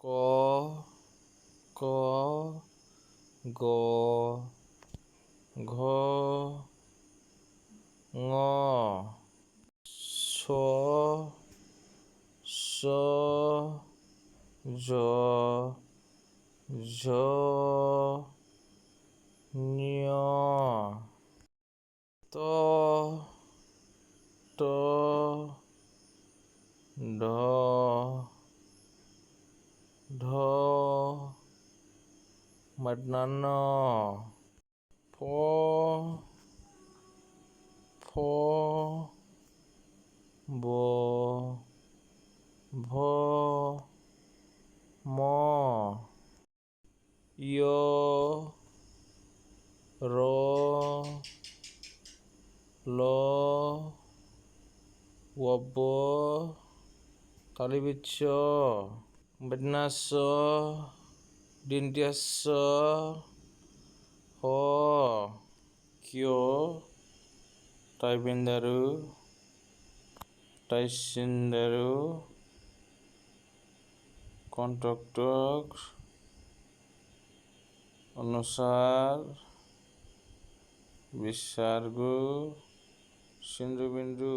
ক ক গ ঘ ঙ ছ স জ ঝ ঞ ত ট ঢ ঢ মধ্যাহ্ন ফ ফ ব ভ ম য় র ল ওব তালিবৃচ্ছ বিন্যাস দন্ত্যাস হ কিয় টাইবিন্দারু টাইসিন্দারু কন্ট্রাক্টক অনুসার বিসর্গ সিন্ধুবিন্দু